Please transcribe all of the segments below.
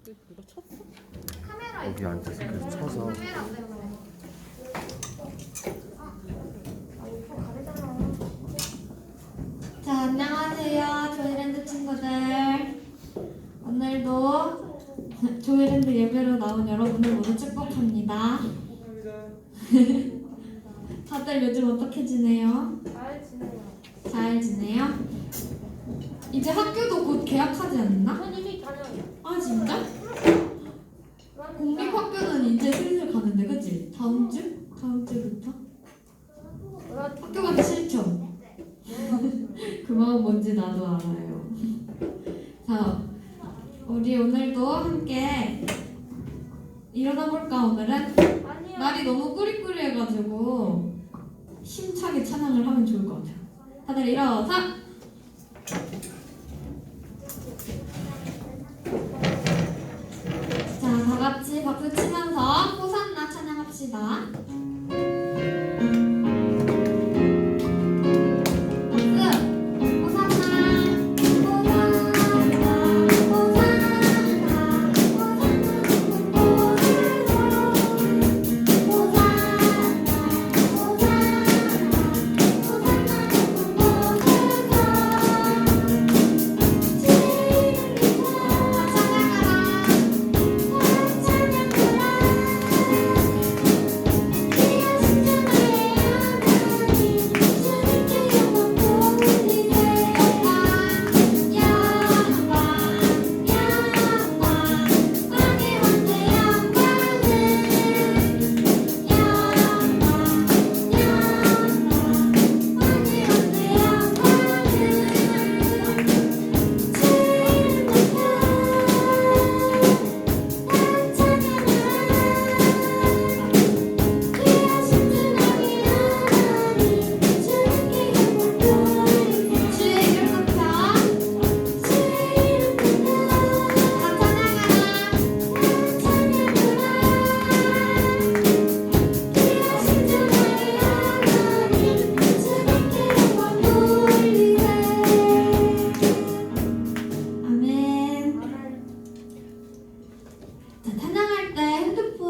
누가 쳤어? 여기 앉아서 계속 쳐서. 자, 안녕하세요. 조이랜드 친구들. 오늘도 조이랜드 예배로 나온 여러분을 모두 축복합니다. 다들 요즘 어떻게 지내요? 잘 지내요. 잘 지내요? 이제 학교도 곧 개학하지 않나? 전 이미 다녀요. 아, 진짜? 공립학교는 이제 슬슬 가는데, 그치? 다음 주? 다음 주부터? 학교 가기 싫죠? 그 마음 뭔지 나도 알아요. 자, 우리 오늘도 함께 일어나 볼까? 오늘은 아니요. 날이 너무 꾸리꾸리해가지고 힘차게 찬양을 하면 좋을 것 같아요. 다들 일어서! 자, 다 같이 박수 치면서 호산나 찬양합시다.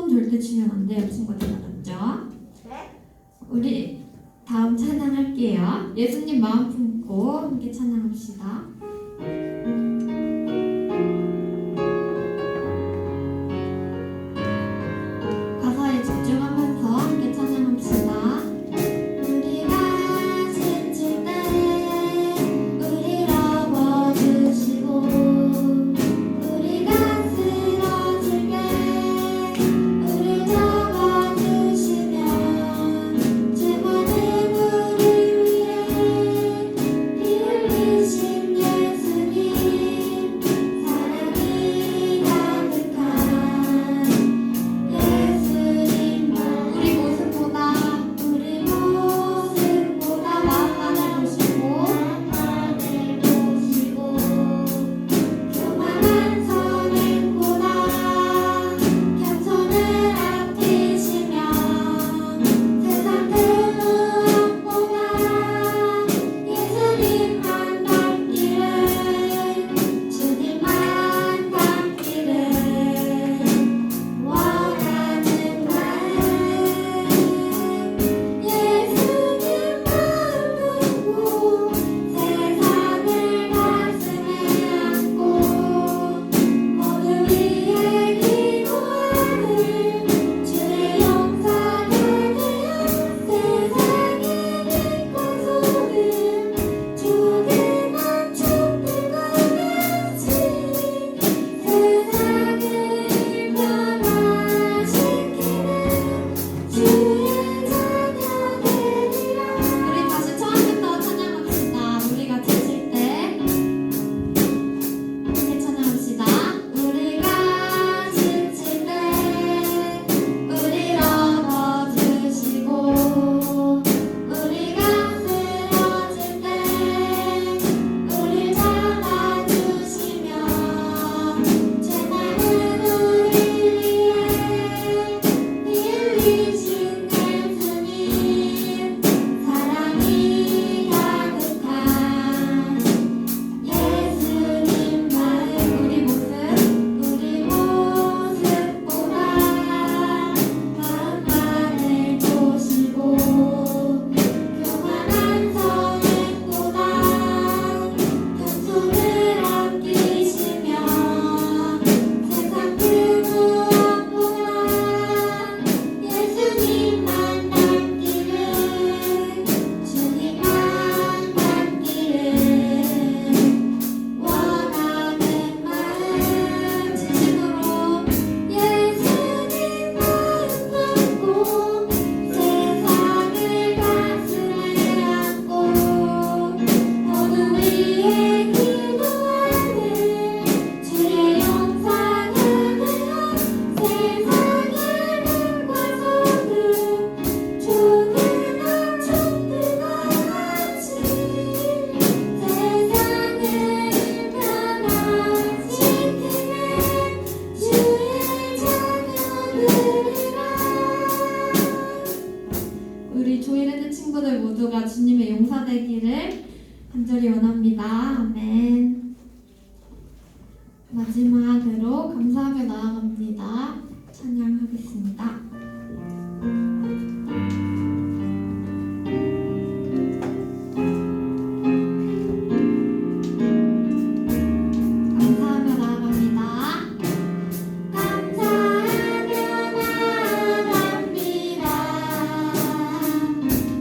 절대 치면 안 돼요, 친구들. 알았죠? 네. 우리 다음 찬양할게요. 예수님 마음 품고 함께 찬양합시다. 가사에 집중하면서 함께 찬양합시다. 우리가 지칠 때 우리를 업어주시고 우리가 쓰러질 때 우릴 잡아주시면 죄 많은 우리 위해 피 흘리신 마지막으로 감사하며 나아갑니다. 찬양하겠습니다. 감사하며 나아갑니다. 감사하며 나아갑니다.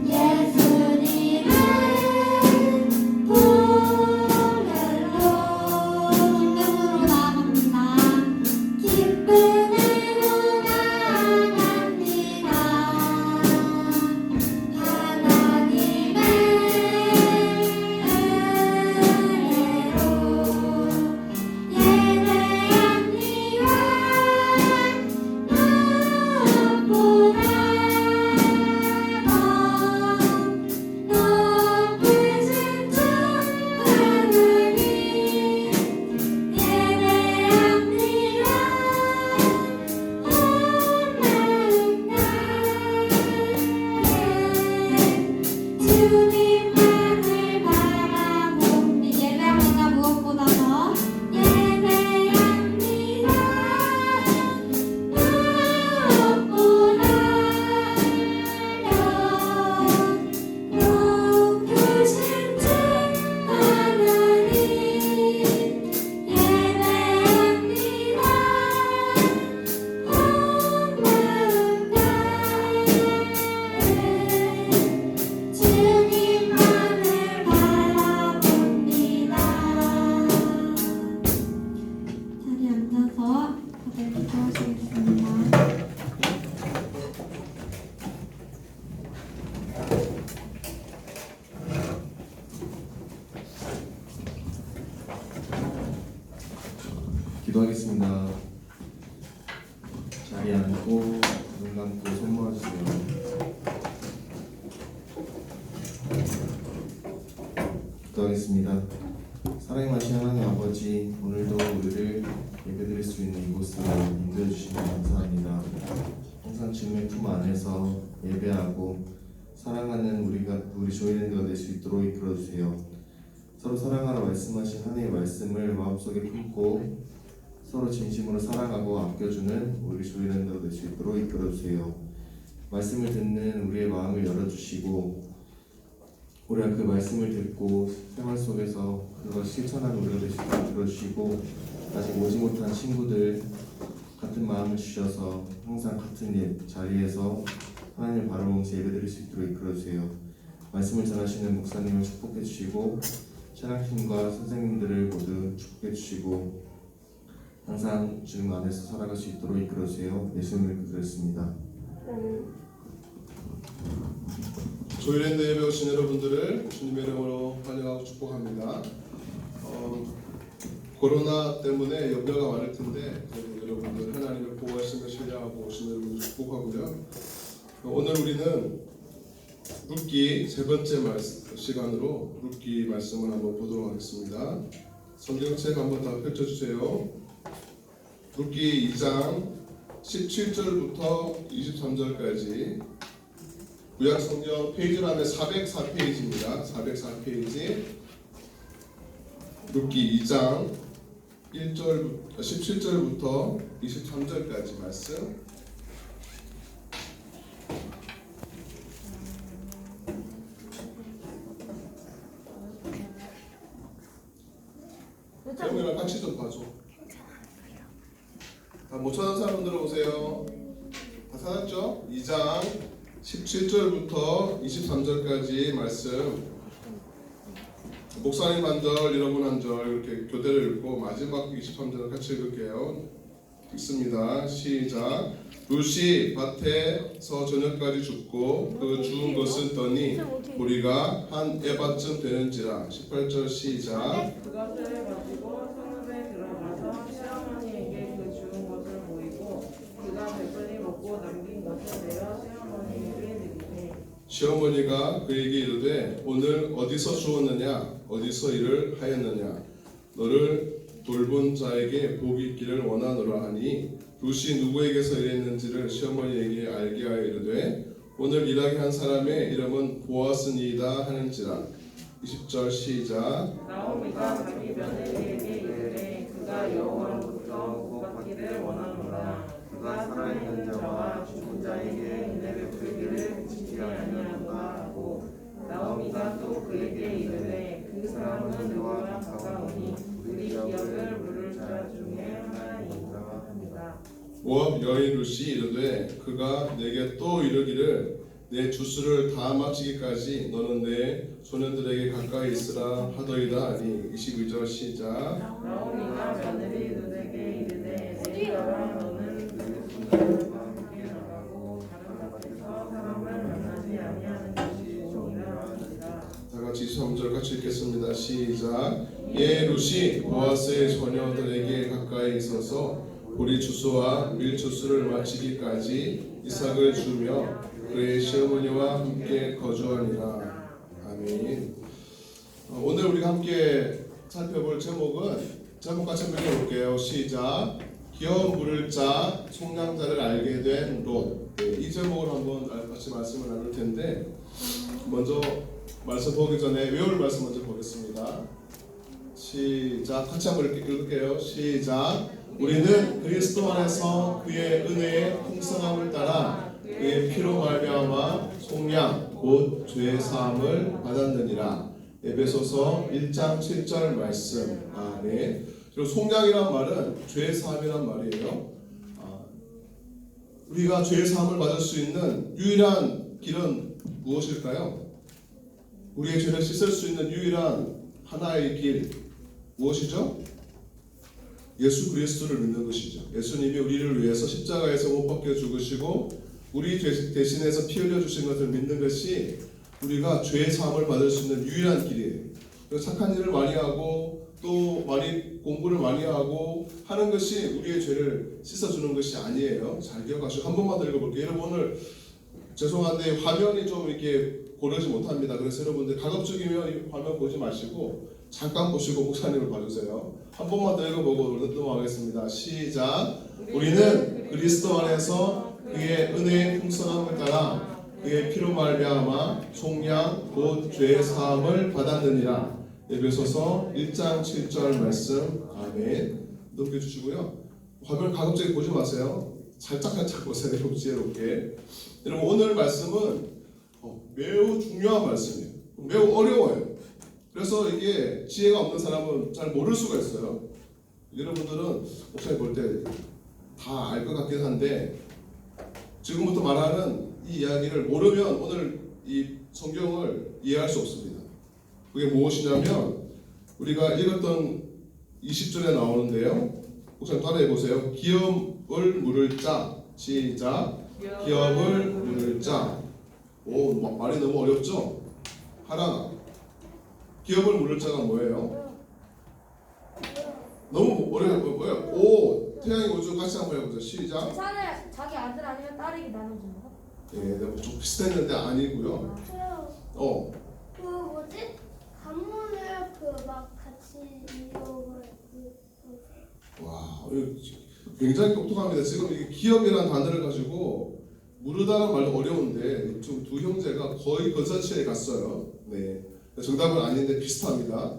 예수님을 부르러 기쁨으로 나아갑니다. 기쁨으로 나아갑니다. 하나님의 은혜로 예배합니다. 높으신 주 하나님 주님만을 바라봅니다. 예배합니다. 무엇보다 더 예배합니다. 무엇보다 더 높으신 주 하나님 예배합니다. 주님만을 바라봅니다. 자리에 앉아서 다들 기도하시겠습니다. 기도하겠습니다. 자리에 앉고 눈 감고 손 모아주세요. 기도하겠습니다. 사랑의 마신 하나님 아버지, 오늘도 우리를 예배드릴 수 있는 이곳으로 인도해 주시니 감사합니다. 항상 주님의 품 안에서 예배하고 사랑하는 우리 조이랜드가 될 수 있도록 이끌어 주세요. 서로 사랑하라 말씀하신 하나님의 말씀을 마음속에 품고 서로 진심으로 사랑하고 아껴주는 우리 조이랜드가 될 수 있도록 이끌어 주세요. 말씀을 듣는 우리의 마음을 열어주시고 우리가 그 말씀을 듣고 생활 속에서 그걸 실천하는 우리가 될 수 있도록 들어주시고 아직 오지 못한 친구들 같은 마음을 주셔서 항상 같은 자리에서 하나님을 바라보면서 예배드릴 수 있도록 이끌어주세요. 말씀을 전하시는 목사님을 축복해 주시고 찬양팀과 선생님들을 모두 축복해 주시고 항상 주님 안에서 살아갈 수 있도록 이끌어주세요. 예수님을 기도했습니다. 조이랜드 예배 오신 여러분들을 주님의 이름으로 환영하고 축복합니다. 코로나 때문에 염려가 많을 텐데 여러분들 하나님의 보호하심을 신뢰하고 오신 여러분들 축복하고요. 오늘 우리는 룻기 세 번째 시간으로 룻기 말씀을 한번 보도록 하겠습니다. 성경책 한번 다 펼쳐주세요. 룻기 2장 17절부터 23절까지 구약성경 페이지라면 404페이지입니다. 404페이지 룻기 2장 17절부터 23절까지 말씀. 태용이랑 같이 좀 봐줘. 다 못 찾은 사람 들어오세요. 다 찾았죠? 2장 17절부터 23절까지 말씀. 목사님 한 절, 여러분 한 절 이렇게 교대를 읽고 마지막 23절을 같이 읽을게요. 읽습니다. 시작. 룻이 밭에서 저녁까지 죽고 그 죽은 것을 떠니 우리가 한 에바쯤 되는지라. 18절 시작. 그것을 가지고 성읍에 들어가서 시어머니에게 그 죽은 것을 보이고 그가 배불리 먹고 남긴 것을 내어 시어머니에게 드리되 시어머니가 그에게 이르되 오늘 어디서 주었느냐 어디서 일을 하였느냐 너를 돌본 자에게 복이 있기를 원하노라 하니 룻이 누구에게서 일했는지를 시어머니에게 알게 하여 이르되 오늘 일하게 한 사람의 이름은 보아스니이다 하는지라. 20절 시작. 나오미가 자기 며느리에게 이르되 그가 여호와 있기를 원하노라. 그가 살아있는 자와 죽은 자에게 은혜 베풀기를 그치지 아니하노라 하고 나오미가 또 그에게 이르되 그 사람은 너와 가까우니 우리 기업을 물을 자 중에 하나이니라 합니다. 모압 여인 룻이 이르되 그가 내게 또 이르기를 내 주수를 다 마치기까지 너는 내 소년들에게 가까이 있으라 하더이다 하니 22절 시작. 나오미가 며느리 룻에게 이르되 내가 너는 그 소년들과 함께 나가고 다른 밭에서 사람을 만나지 아니하는 것이 좋으라 합니다. 다 같이 23절 같이 읽겠습니다. 시작. 예 룻이 보아스의 소녀들에게 가까이 있어서 보리 주수와 밀 주수를 마치기까지 이삭을 주며 그의 시어머니와 함께 거주하니라. 아멘. 오늘 우리가 함께 살펴볼 제목은 제목 같이 한번 읽어볼게요. 시작. 기업 물을 자 속량자를 알게 된 롯. 이 제목을 한번 같이 말씀을 나눌 텐데 먼저 말씀 보기 전에 외울 말씀 먼저 보겠습니다. 시작. 같이 한번 읽을게요. 시작. 우리는 그리스도 안에서 그의 은혜의 풍성함을 따라 그의 피로 말미암아 속량 곧 죄 사함을 받았느니라. 에베소서 1장 7절 말씀. 아멘. 그리고 속량이란 말은 죄 사함이란 말이에요. 우리가 죄 사함을 받을 수 있는 유일한 길은 무엇일까요? 우리의 죄를 씻을 수 있는 유일한 하나의 길 무엇이죠? 예수 그리스도를 믿는 것이죠. 예수님이 우리를 위해서 십자가에서 못 박혀 죽으시고 우리 죄 대신해서 피 흘려 주신 것을 믿는 것이 우리가 죄 사함을 받을 수 있는 유일한 길이에요. 착한 일을 많이 하고 또 많이 공부를 많이 하고 하는 것이 우리의 죄를 씻어주는 것이 아니에요. 잘 기억하시고 한 번만 더 읽어볼게요. 여러분 오늘 죄송한데 화면이 좀 이렇게 고르지 못합니다. 그래서 여러분들 가급적이면 이 화면 보지 마시고 잠깐 보시고 목사님을 봐주세요. 한 번만 더 읽어보고 넘어가겠습니다. 시작. 우리는 그리스도 안에서 그의 은혜의 풍성함을 따라 그의 피로 말미암아 속량 곧 죄 사함을 받았느니라. 에베소서 1장 7절 말씀. 아멘. 넘겨주시고요. 화면 가급적이 보지 마세요. 살짝 보세요. 여러분 지혜롭게. 여러분 오늘 말씀은 매우 중요한 말씀이에요. 매우 어려워요. 그래서 이게 지혜가 없는 사람은 잘 모를 수가 있어요. 여러분들은 목사님 볼 때 다 알 것 같긴 한데 지금부터 말하는 이 이야기를 모르면 오늘 이 성경을 이해할 수 없습니다. 그게 무엇이냐면 우리가 읽었던 20절에 나오는데요. 목사님 따라해 보세요. 기업을 물을 자. 시작. 기업을 물을 자. 오, 말이 너무 어렵죠? 하나. 기업을 물을 자가 뭐예요? 너무 어려워요. 뭐예요? 오, 태양이 우주 같이 한번 해보자. 시작. 재산을 자기 아들 아니면 딸에게 나눠주는 거? 예, 내가 좀 비슷했는데 아니고요. 그 뭐지? 간문을 그 막 같이 이용을 와, 이거 굉장히 똑똑합니다. 지금 이게 기업이라는 단어를 가지고 무르다는 말도 어려운데 지금 두 형제가 거의 건설치에 갔어요. 네, 정답은 아닌데 비슷합니다.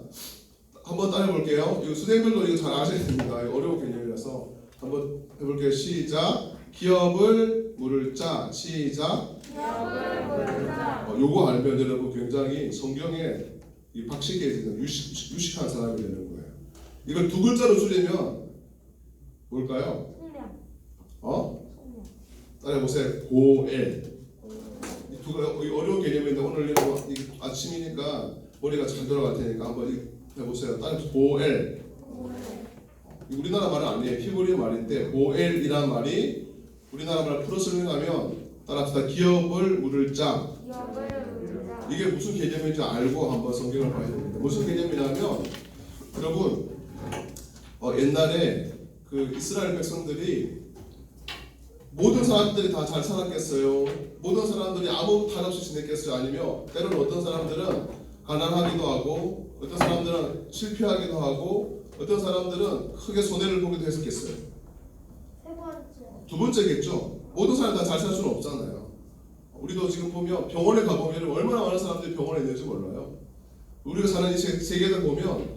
한번 따라 해볼게요. 이거 수생들도 이거 잘 아셔야 됩니다. 어려운 개념이라서 한번 해볼게요. 시작. 기업을 물을 자. 시작. 기업을 물을 자. 요거 알면 여러분 굉장히 성경에 이 박식에 유식한 사람이 되는 거예요. 이걸 두 글자로 줄이면 뭘까요? 속량. 속량. 따라해 보세요. 고엘. 이 두 어려운 개념인데 오늘 아침이니까 머리가 잘 돌아갈 테니까 한번 해보세요. 따라해 고엘. 우리나라 말은 아니에요. 히브리 말인데 고엘이란 말이 우리나라 말을 풀어 설명하면 따라합시다. 기업을 물을 자. 기업을 물을 자. 이게 무슨 개념인지 알고 한번 성경을 봐야 됩니다. 무슨 개념이냐면 여러분 옛날에 그 이스라엘 백성들이 모든 사람들이 다 잘 살았겠어요? 모든 사람들이 아무 탈 없이 지냈겠어요? 아니면 때로는 어떤 사람들은 가난하기도 하고 어떤 사람들은 실패하기도 하고 어떤 사람들은 크게 손해를 보기도 했었겠어요? 세 번째. 두 번째겠죠. 모든 사람이 다 잘 살 수는 없잖아요. 우리도 지금 보면 병원에 가보면 얼마나 많은 사람들이 병원에 있는지 몰라요. 우리가 사는 이 세계를 보면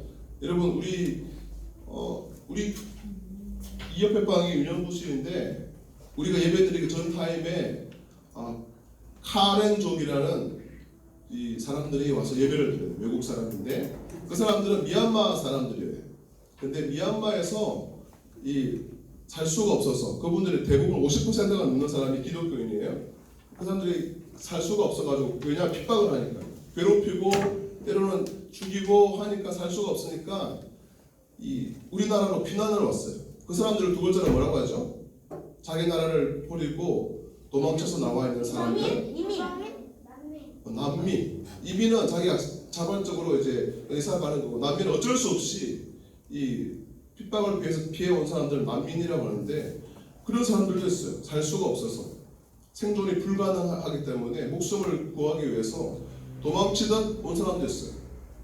여러분 우리 이 옆에 방이 유년부실인데 우리가 예배드리기 전 타임에 카렌족이라는 이 사람들이 와서 예배를 드려요. 외국 사람인데 그 사람들은 미얀마 사람들이에요. 근데 미얀마에서 살 수가 없어서 그분들이 대부분 50%가 넘는 사람이 기독교인이에요. 그 사람들이 살 수가 없어가지고 왜냐 핍박을 하니까 괴롭히고 때로는 죽이고 하니까 살 수가 없으니까 우리나라로 피난을 왔어요. 그 사람들을 두 글자로 뭐라고 하죠? 자기 나라를 버리고 도망쳐서 나와 있는 사람들. 이민. 난민. 이민은 자기가 자발적으로 이제 의사 가는 거고 난민은 어쩔 수 없이 이 핍박을 피해온 사람들을 난민이라고 하는데 그런 사람들도 있어요. 살 수가 없어서 생존이 불가능하기 때문에 목숨을 구하기 위해서 도망치던 온 사람도 있어요.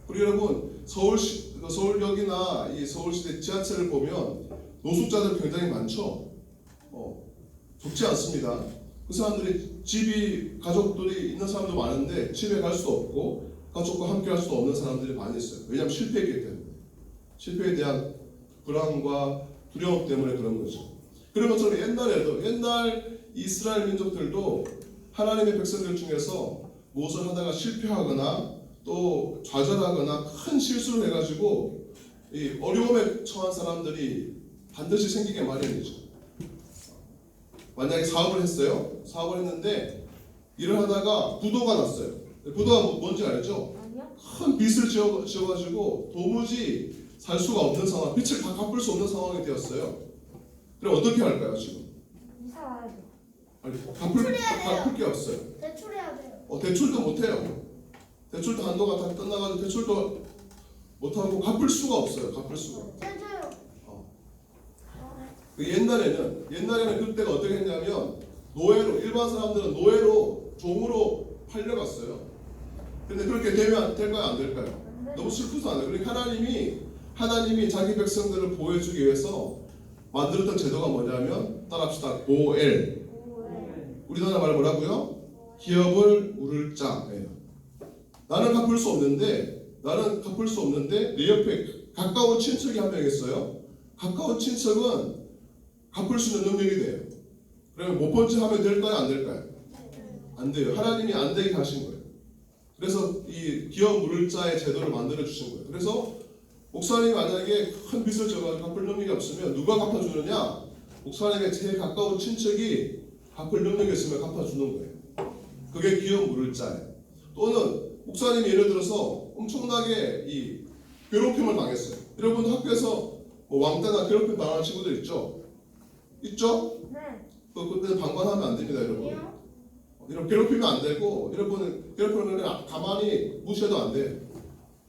그리고 여러분 서울역이나 이 서울시대 지하철을 보면 노숙자들 굉장히 많죠. 좋지 않습니다. 그 사람들이 가족들이 있는 사람도 많은데 집에 갈 수도 없고 가족과 함께 할 수도 없는 사람들이 많이 있어요. 왜냐하면 실패했기 때문에. 실패에 대한 불안과 두려움 때문에 그런 거죠. 그런 것처럼 옛날 이스라엘 민족들도 하나님의 백성들 중에서 무엇을 하다가 실패하거나 또 좌절하거나 큰 실수를 해가지고 이 어려움에 처한 사람들이 반드시 생기게 마련이죠. 만약에 사업을 했어요. 사업을 했는데 일을 하다가 부도가 났어요. 부도가 뭔지 알죠? 아니요. 큰 빚을 지어가지고 도무지 살 수가 없는 상황, 빚을 다 갚을 수 없는 상황이 되었어요. 그럼 어떻게 할까요 지금? 이사 와야죠. 아니, 갚을 게 없어요. 대출해야 돼요. 대출도 못해요. 대출도 한도가 다 끝나가지고 대출도 못하고 갚을 수가 없어요. 갚을 수가. 제주요. 옛날에는 그때가 어떻게 했냐면 일반 사람들은 노예로 종으로 팔려갔어요. 근데 그렇게 되면 될까요? 안 될까요? 너무 슬프지 않아요? 그러니까 하나님이 자기 백성들을 보호해주기 위해서 만들었던 제도가 뭐냐면 따라합시다. 고엘. 우리나라 말 뭐라고요? 기업을 물을 자예요. 나는 갚을 수 없는데 내 옆에 가까운 친척이 한 명 있어요. 가까운 친척은 갚을 수 있는 능력이 돼요. 그러면 못 번째 하면 될까요? 안 될까요? 안 돼요. 하나님이 안 되게 하신 거예요. 그래서 이 기업 물을 자의 제도를 만들어 주신 거예요. 그래서 목사님이 만약에 큰 빚을 져가지고 갚을 능력이 없으면 누가 갚아주느냐? 목사님의 제일 가까운 친척이 갚을 능력이 있으면 갚아주는 거예요. 그게 기업 물을 자예요. 또는 목사님이 예를 들어서 엄청나게 이 괴롭힘을 당했어요. 여러분 학교에서 왕따나 괴롭힘 당하는 친구들 있죠? 있죠? 네. 그때는 방관하면 안 됩니다, 여러분. 이런 괴롭히면 안 되고, 여러분은 괴롭히는 건 가만히 무시해도 안 돼요.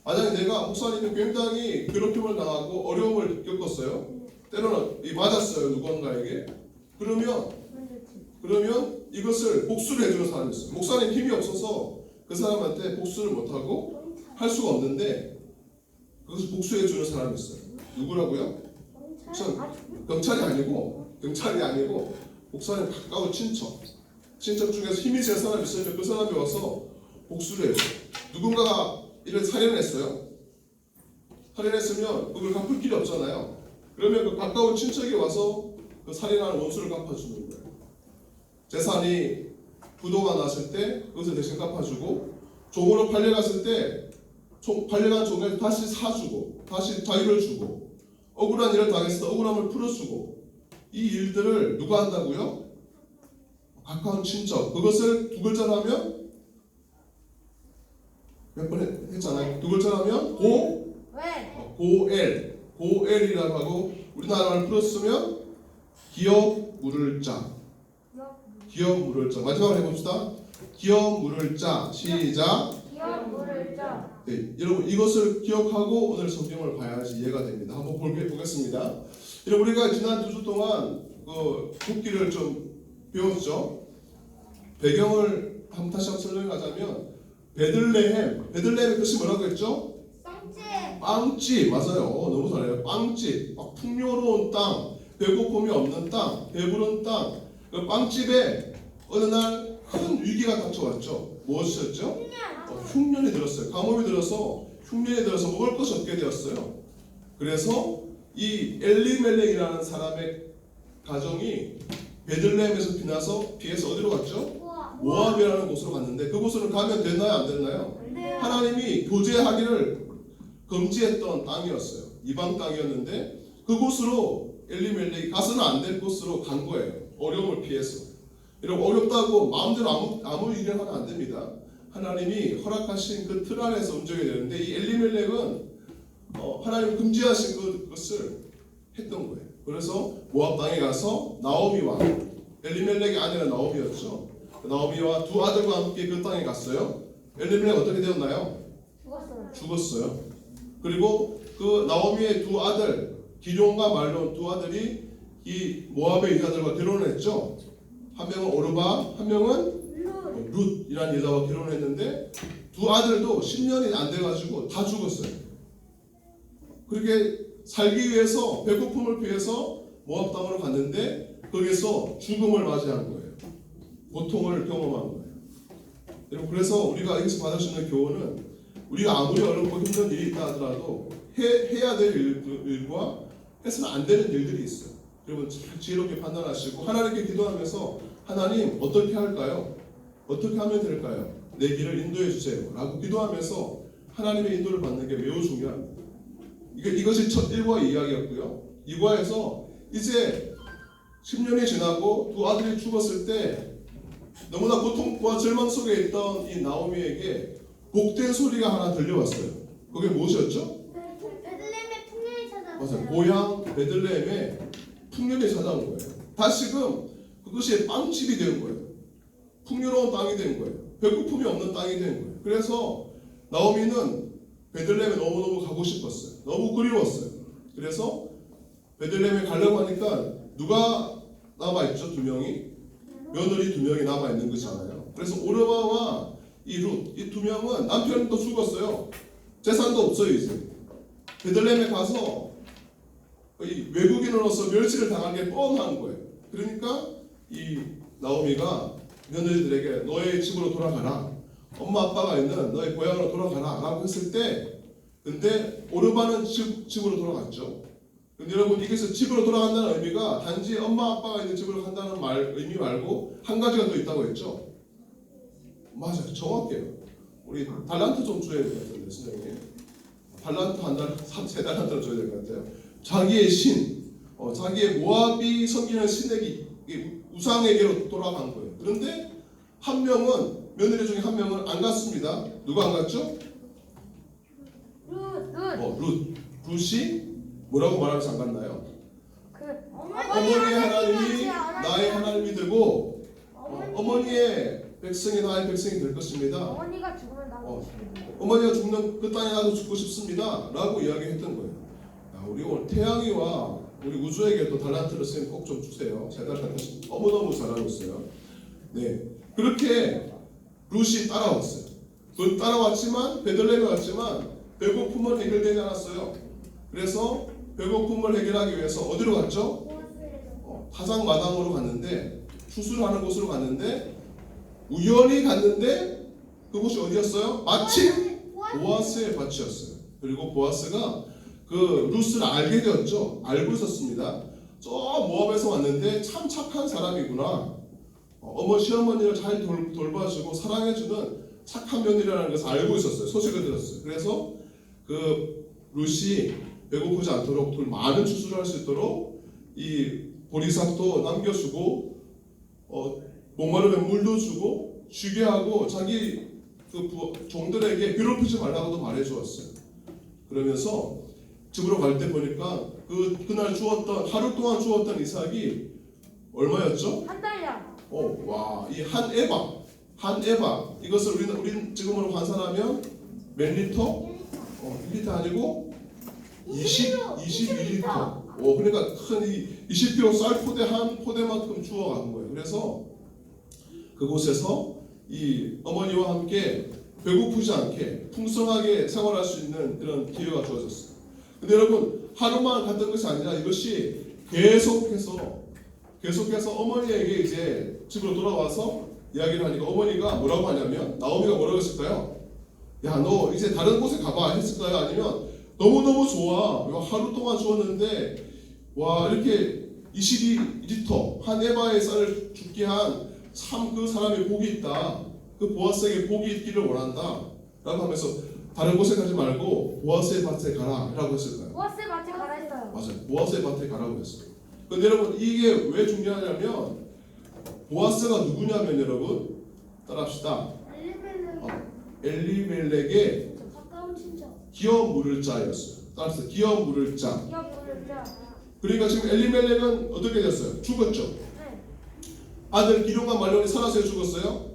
만약에 내가 목사님이 굉장히 괴롭힘을 당하고 어려움을 겪었어요. 때로는 맞았어요, 누군가에게. 그러면 이것을 복수를 해주는 사람이 있어요. 목사님 힘이 없어서 그 사람한테 복수를 못하고 할 수가 없는데 그것을 복수해주는 사람이 있어요. 누구라고요? 경찰이 아니고 목사님 가까운 친척 중에서 힘이 센 사람이 있으면 그 사람이 와서 복수를 해요. 누군가가 이를 살인을 했어요. 살인했으면 그걸 갚을 길이 없잖아요. 그러면 그 가까운 친척이 와서 그 살인하는 원수를 갚아주는 거예요. 재산이 부도가 났을 때 그것을 대신 갚아주고, 종으로 팔려갔을 때 팔려간 종을 다시 사주고 다시 자유를 주고, 억울한 일을 당했을 때 억울함을 풀어주고, 이 일들을 누가 한다고요? 가까운 친척. 그것을 두 글자로 하면 몇 번 했잖아요. 두 글자로 하면 고엘이라고 하고, 우리나라 말 풀었으면 기업 물을 자. 마지막으로 해봅시다. 기업 물을 자. 시작. 기업 물을 자. 네, 여러분 이것을 기억하고 오늘 성경을 봐야지 이해가 됩니다. 한번 보겠습니다. 여러분 우리가 지난 2주 동안 국기를 좀 배웠죠. 배경을 다시 한번 설명하자면 베들레헴의 뜻이 뭐라고 했죠? 빵집. 맞아요. 너무 잘해요. 빵집. 풍요로운 땅, 배고픔이 없는 땅, 배부른 땅. 그 빵집에 어느 날 큰 위기가 닥쳐왔죠. 무엇이었죠? 흉년이 들었어요. 가뭄이 들어서 흉년이 들어서 먹을 것이 없게 되었어요. 그래서 이 엘리멜렉이라는 사람의 가정이 베들레헴에서 피해서 어디로 갔죠? 우와. 모압이라는 곳으로 갔는데 그곳으로 가면 됐나요? 안 됐나요? 안 돼요. 하나님이 교제하기를 금지했던 땅이었어요. 이방 땅이었는데 그곳으로 엘리멜렉이 가서는 안 될 곳으로 간 거예요. 어려움을 피해서. 여러분 어렵다고 마음대로 아무 일을 하면 안 됩니다. 하나님이 허락하신 그 틀 안에서 움직여야 되는데 이 엘리멜렉은 하나님 금지하신 그것을 했던 거예요. 그래서 모압 땅에 가서 나오미와 엘리멜렉의 아내는 나오미였죠. 나오미와 두 아들과 함께 그 땅에 갔어요. 엘리멜렉 어떻게 되었나요? 죽었어요. 죽었어요. 그리고 그 나오미의 두 아들 기럯과 말론 두 아들이 이 모압의 여자들과 결혼을 했죠. 한 명은 오르바, 한 명은 룻이라는 여자와 결혼을 했는데 두 아들도 10년이 안 돼가지고 다 죽었어요. 그렇게 살기 위해서 배고픔을 피해서 모압 땅으로 갔는데 거기서 죽음을 맞이한 거예요. 고통을 경험한 거예요. 여러분 그래서 우리가 여기서 받을 수 있는 교훈은 우리가 아무리 어렵고 힘든 일이 있다 하더라도 해야 될 일과 해서는 안 되는 일들이 있어요. 여러분 잘 지혜롭게 판단하시고 하나님께 기도하면서 하나님 어떻게 할까요? 어떻게 하면 될까요? 내 길을 인도해 주세요 라고 기도하면서 하나님의 인도를 받는 게 매우 중요합니다. 이것이 첫 1과 이야기였고요. 2과에서 이제 10년이 지나고 두 아들이 죽었을 때 너무나 고통과 절망 속에 있던 이 나오미에게 복된 소리가 하나 들려왔어요. 그게 무엇이었죠? 베들레헴의 풍년이 찾아왔어요. 맞아요. 고향 베들레헴에 풍년이 찾아온 거예요. 다시금 그것이 빵집이 된 거예요. 풍요로운 땅이 된 거예요. 배고픔이 없는 땅이 된 거예요. 그래서 나오미는 베들레헴에 너무너무 가고 싶었어요. 너무 그리웠어요. 그래서 베들레헴에 가려고 하니까 누가 남아있죠? 두 명이? 며느리 두 명이 남아있는 것이잖아요. 그래서 오르바와 이 룻, 이 두 명은 남편도 죽었어요. 재산도 없어요 이제. 베들레헴에 가서 외국인으로서 멸시를 당하게 뻔한 거예요. 그러니까 이 나오미가 며느리들에게 너의 집으로 돌아가라. 엄마 아빠가 있는 너의 고향으로 돌아가라 라고 했을 때 근데 오르바는 집으로 돌아갔죠. 근데 여러분 이게서 집으로 돌아간다는 의미가 단지 엄마 아빠가 있는 집으로 간다는 의미 말고 한 가지가 더 있다고 했죠. 맞아요. 정확해요. 우리 달란트 좀 줘야 될 것 같은데 선생님. 달란트 한 달, 세 달란트를 줘야 될 것 같아요. 자기의 신, 자기의 모압이 섬기는 신에게 우상에게로 돌아간 거예요. 그런데 한 명은 며느리 중에 한 명은 안 갔습니다. 누가 안 갔죠? 룻이 뭐라고 말하면서 안 갔나요? 어머니의 하나님이 나의 하나님이 되고 어머니의 백성이 나의 백성이 될 것입니다. 어머니가 죽으면 나도 죽습니다. 어머니가 죽는 그 땅에 나도 죽고 싶습니다 라고 이야기했던 거예요. 우리 오늘 태양이와 우리 우주에게 또 달란트를 쓰면 꼭 좀 주세요. 제 달란트 너무너무 잘하고 있어요. 네, 그렇게 룻이 따라왔어요. 그 따라왔지만 베들레헴에 왔지만 배고픔은 해결되지 않았어요. 그래서 배고픔을 해결하기 위해서 어디로 갔죠? 타작 마당으로 갔는데 추수하는 곳으로 갔는데 우연히 갔는데 그곳이 어디였어요? 마침 보아스의 밭이었어요. 그리고 보아스가 그 룻을 알게 되었죠. 알고 있었습니다. 저 모압에서 왔는데 참 착한 사람이구나. 시어머니를 잘 돌봐주고 사랑해주는 착한 며느리라는 것을 알고 있었어요. 소식을 들었어요. 그래서 그 룻이 배고프지 않도록 많은 추수를 할 수 있도록 이 보리삭도 남겨주고 목마르면 물도 주고 쉬게 하고 자기 그 종들에게 괴롭히지 말라고도 말해주었어요. 그러면서 집으로 갈 때 보니까 그날 주었던 하루 동안 주었던 이삭이 얼마였죠? 한 달이야. 와, 이 한 에바 이것을 우리는 지금으로 환산하면 몇 리터? 1리터 아니고 21리터. 그러니까 큰 이 20kg 쌀 포대 한 포대만큼 주워간 거예요. 그래서 그곳에서 이 어머니와 함께 배고프지 않게 풍성하게 생활할 수 있는 그런 기회가 주어졌어요. 근데 여러분 하루만 갔던 것이 아니라 이것이 계속해서 어머니에게 이제 집으로 돌아와서 이야기를 하니까 어머니가 뭐라고 하냐면 나오미가 뭐라고 했을까요? 야, 너 이제 다른 곳에 가봐 했을까요? 아니면 너무너무 좋아. 하루 동안 주었는데 와 이렇게 22리터 한 에바의 쌀을 죽게 한 참 그 사람의 복이 있다. 그 보아스에게 복이 있기를 원한다. 라고 하면서 다른 곳에 가지 말고 보아스의 밭에 가라 라고 했을까요? 보아스 밭에 가라 했어요. 맞아요. 보아스의 밭에 가라고 했어요. 근데 여러분 이게 왜 중요하냐면 보아스가 누구냐면 여러분 따라합시다. 엘리멜렉의 가까운 친척. 기업 물을 자였어요. 따라서 기업 물을 자. 기업 물을 자. 그러니까 지금 엘리멜렉은 어떻게 됐어요? 죽었죠. 네. 아들 기룡과 말론이 살았어요? 죽었어요?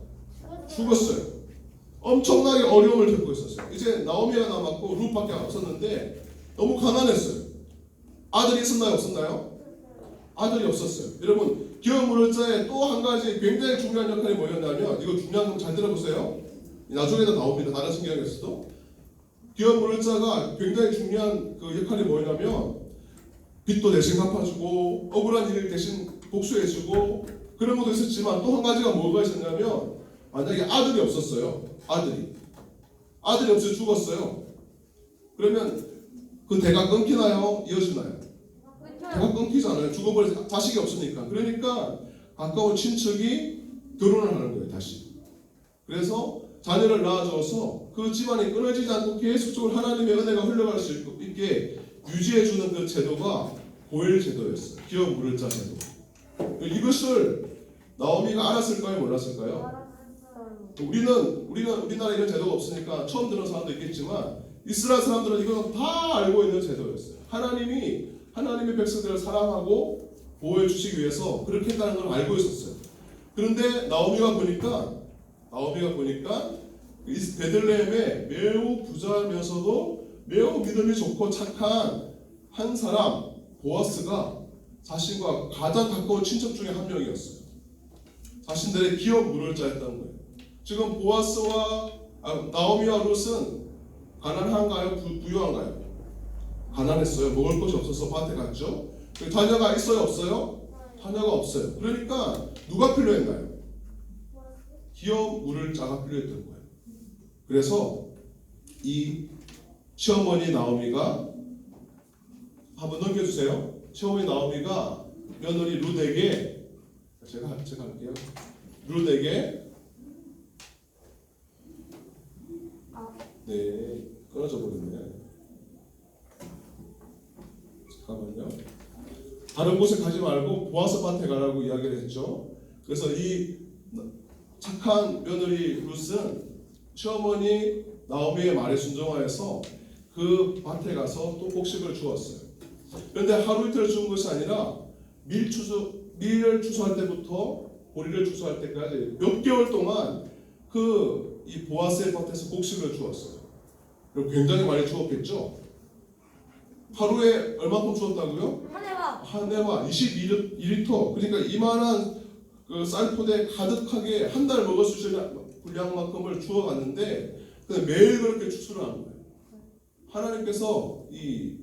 죽었어요. 엄청나게 어려움을 겪고 있었어요. 이제 나오미가 남았고 룻밖에 없었는데 너무 가난했어요. 아들이 있었나요? 없었나요? 아들이 없었어요. 여러분 기업 물을 자의 또 한 가지 굉장히 중요한 역할이 뭐였냐면 이거 중요한 거 잘 들어보세요. 나중에도 나옵니다. 다른 성경에서도 기업 물을 자가 굉장히 중요한 그 역할이 뭐냐면 빚도 대신 갚아주고 억울한 일을 대신 복수해주고 그런 것도 있었지만 또 한 가지가 뭐가 있었냐면 만약에 아들이 없었어요. 아들이 없어 죽었어요. 그러면 그 대가 끊기나요? 이어지나요? 대가 끊기잖아요. 죽어버려서 자식이 없으니까. 그러니까 가까운 친척이 결혼을 하는 거예요. 다시. 그래서 자녀를 낳아줘서 그 집안이 끊어지지 않고 계속적으로 하나님의 은혜가 흘러갈 수 있게 유지해주는 그 제도가 고엘 제도였어요. 기업 물을 자 제도. 이것을 나오미가 알았을까요? 몰랐을까요? 우리나라 이런 제도가 없으니까 처음 듣는 사람도 있겠지만 이스라엘 사람들은 이건 다 알고 있는 제도였어요. 하나님의 백성들을 사랑하고 보호해 주시기 위해서 그렇게 했다는 걸 알고 있었어요. 그런데 나오미가 보니까 베들레헴에 매우 부자면서도 매우 믿음이 좋고 착한 한 사람 보아스가 자신과 가장 가까운 친척 중에 한 명이었어요. 자신들의 기업 물을 자였다는 거예요. 지금 보아스와 나오미와 룻은 가난한가요? 부유한가요? 가난했어요. 먹을 것이 없어서 밭에 갔죠. 자녀가 있어요? 없어요? 자녀가 없어요. 그러니까 누가 필요했나요? 기업 물을 자가 필요했던 거예요. 그래서 이 시어머니 나오미가 한번 넘겨주세요. 시어머니 나오미가 며느리 룻에게 제가 할게요. 룻에게 네 끊어져 버렸네. 잠깐만요. 다른 곳에 가지 말고 보아스 밭에 가라고 이야기를 했죠. 그래서 이 착한 며느리 룻은 시어머니 나오미의 말에 순종하여서 그 밭에 가서 또 곡식을 주었어요. 그런데 하루 이틀 준 것이 아니라 밀을 추수할 때부터 보리를 추수할 때까지 몇 개월 동안 이 보아스의 밭에서 곡식을 주었어요. 그리고 굉장히 많이 주었겠죠. 하루에 얼마큼 주었다고요? 한 해와 22리터. 그러니까 이만한 그 쌀포대 가득하게 한 달 먹을 수 있는 분량만큼을 주어갔는데 매일 그렇게 추수를 하는 거예요. 하나님께서 이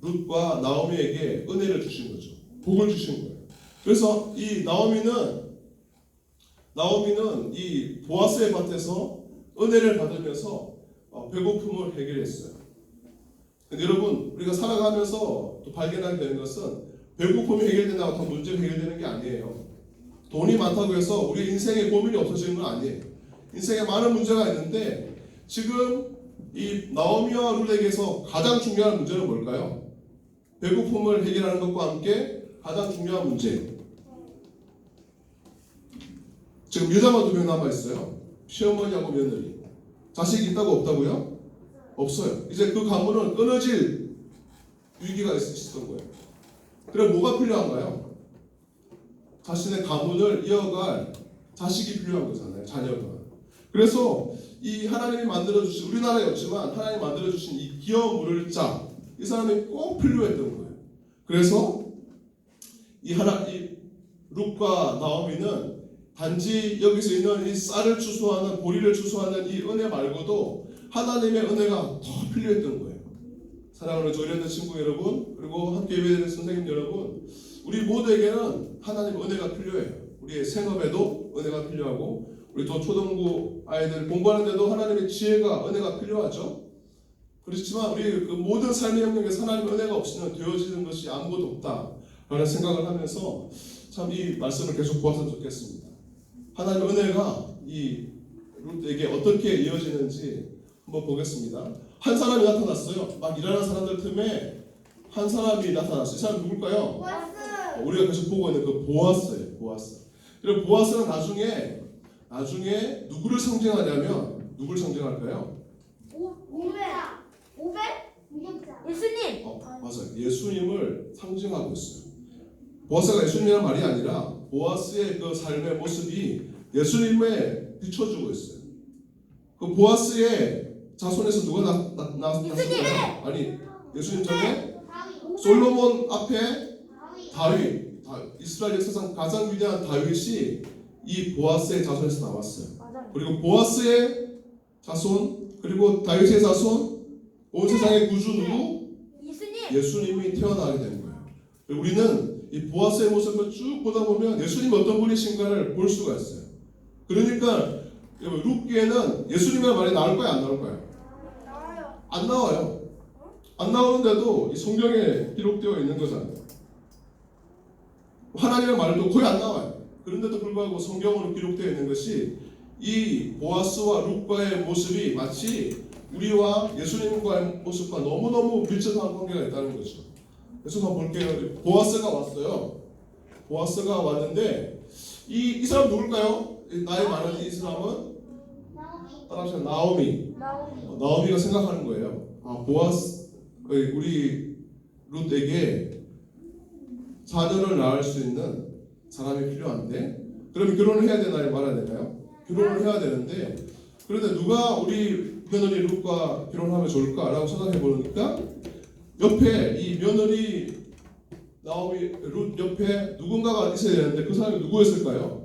룻과 나오미에게 은혜를 주신 거죠. 복을 주신 거예요. 그래서 이 나오미는 이 보아스의 밭에서 은혜를 받으면서 배고픔을 해결했어요. 근데 여러분 우리가 살아가면서 또 발견하게 되는 것은 배고픔이 해결된다고 다 문제가 해결되는 게 아니에요. 돈이 많다고 해서 우리 인생에 고민이 없어지는 건 아니에요. 인생에 많은 문제가 있는데 지금 이 나오미와 룻에게서 가장 중요한 문제는 뭘까요? 배고픔을 해결하는 것과 함께 가장 중요한 문제. 지금 여자만 2명 남아있어요. 시어머니하고 며느리. 자식이 있다고 없다고요? 없어요. 이제 그 가문은 끊어질 위기가 있었던 거예요. 그럼 뭐가 필요한가요? 자신의 가문을 이어갈 자식이 필요한 거잖아요. 자녀가. 그래서 이 하나님이 만들어주신, 우리나라에 없지만 하나님이 만들어주신 이 기업 물을 자, 이 사람이 꼭 필요했던 거예요. 그래서 이 룻과 나오미는 단지 여기서 있는 이 쌀을 추수하는, 보리를 추수하는 이 은혜 말고도 하나님의 은혜가 더 필요했던 거예요. 사랑하는 조련된 친구 여러분, 그리고 함께 예배드리는 선생님 여러분, 우리 모두에게는 하나님의 은혜가 필요해요. 우리의 생업에도 은혜가 필요하고, 우리 또 초등부 아이들 공부하는데도 하나님의 지혜가, 은혜가 필요하죠. 그렇지만 우리 그 모든 삶의 영역에서 하나님의 은혜가 없이는 되어지는 것이 아무것도 없다 라는 생각을 하면서 참 이 말씀을 계속 보았으면 좋겠습니다. 하나님의 은혜가 이 룻에게 어떻게 이어지는지 한번 보겠습니다. 한 사람이 나타났어요. 막 일하는 사람들 틈에 한 사람이 나타났어요. 이 사람이 누굴까요? 보아스. 우리가 계속 보고 있는 그 보아스예요. 보아스. 그리고 보아스는 나중에 누구를 상징하냐면 누구를 상징할까요? 오백. 예수님. 맞아요. 예수님을 상징하고 있어요. 보아스가 예수님이란 말이 아니라 보아스의 그 삶의 모습이 예수님에 비춰주고 있어요. 그 보아스의 자손에서 누가 나왔을까요? 아니, 예수님 전에 솔로몬 앞에 다윗, 이스라엘 역사상 가장 위대한 다윗이 이 보아스의 자손에서 나왔어요. 맞아요. 그리고 보아스의 자손, 그리고 다윗의 자손, 온 세상의 구주 누구? 예수님. 예수님이 태어나게 된 거예요. 그리고 우리는 이 보아스의 모습을 쭉 보다 보면 예수님이 어떤 분이신가를 볼 수가 있어요. 그러니까 룻기에는 예수님의 말이 나올 거야, 안 나올 거야? 나와요. 안 나와요. 안 나오는데도 이 성경에 기록되어 있는 거잖아요. 하나님의 말도 거의 안 나와요. 그런데도 불구하고 성경으로 기록되어 있는 것이 이 보아스와 룻과의 모습이 마치 우리와 예수님과의 모습과 너무너무 밀접한 관계가 있다는 거죠. 그래서 한번 볼게요. 보아스가 왔어요. 보아스가 왔는데 이 사람 누굴까요? 나이 많은 이 사람은 따라하시면 나오미. 나오미가 생각하는 거예요. 보아스 우리 룻에게 자녀를 낳을 수 있는 사람이 필요한데 그러면 결혼을 해야 되나요? 말아야 되나요? 결혼을 해야 되는데 그런데 누가 우리 며느리 룻과 결혼하면 좋을까라고 생각해 보니까 옆에 이 며느리 나오미 룻 옆에 누군가가 있어야 되는데 그 사람이 누구였을까요?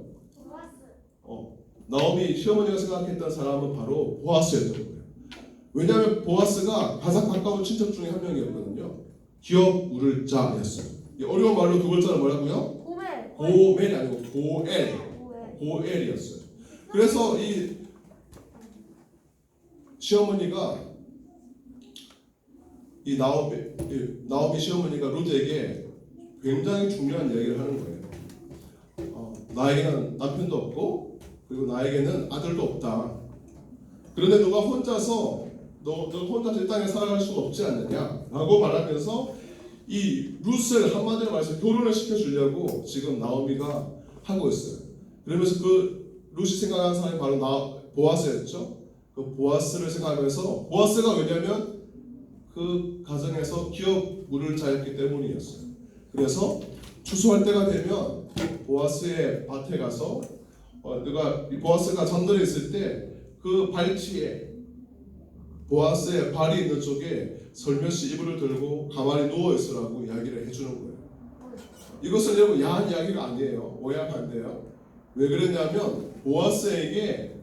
나오미 시어머니가 생각했던 사람은 바로 보아스였던 거예요. 왜냐하면 보아스가 가장 가까운 친척 중에 한 명이었거든요. 기업 물을 자였어요. 어려운 말로 두 글자는 뭐라고요? 고멜이 아니고 고엘이었어요. 그래서 이 시어머니가 이 나오미 시어머니가 룻에게 굉장히 중요한 이야기를 하는 거예요. 나에게는 남편도 없고 그리고 나에게는 아들도 없다. 그런데 너가 혼자서 너 혼자서 이 땅에 살아갈 수가 없지 않느냐라고 말하면서 이 룻을 한마디로 말해서 결혼을 시켜주려고 지금 나오미가 하고 있어요. 그러면서 그 룻이 생각하는 사람이 바로 보아스였죠. 그 보아스를 생각하면서 보아스가 왜냐면 그 가정에서 기업 물을 자였기 때문이었어요. 그래서 추수할 때가 되면 보아스의 밭에 가서 보아스가 전들에 있을 때 그 발치에 보아스의 발이 있는 쪽에 설며시 이불을 들고 가만히 누워 있으라고 이야기를 해주는 거예요. 이것은 여러분 야한 이야기가 아니에요. 오해하면 안 돼요. 왜 그랬냐면 보아스에게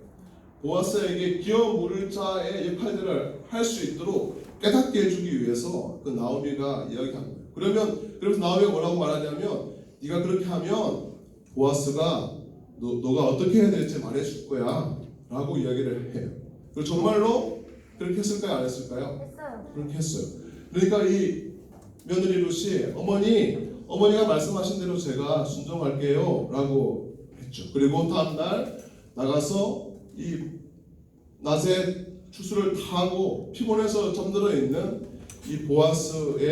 기업 물을 자의 역할들을 할 수 있도록 깨닫게 해주기 위해서 그 나오미가 이야기한 거예요. 그래서 나오미가 뭐라고 말하냐면 네가 그렇게 하면 보아스가 너가 어떻게 해야 될지 말해줄 거야 라고 이야기를 해요. 그리고 정말로 그렇게 했을까요? 안 했을까요? 했어요. 그렇게 했어요. 그러니까 이 며느리 룻이 어머니가 말씀하신 대로 제가 순종할게요 라고 했죠. 그리고 다음날 나가서 이 낮에 추수를 다 하고 피곤해서 잠들어 있는 이 보아스의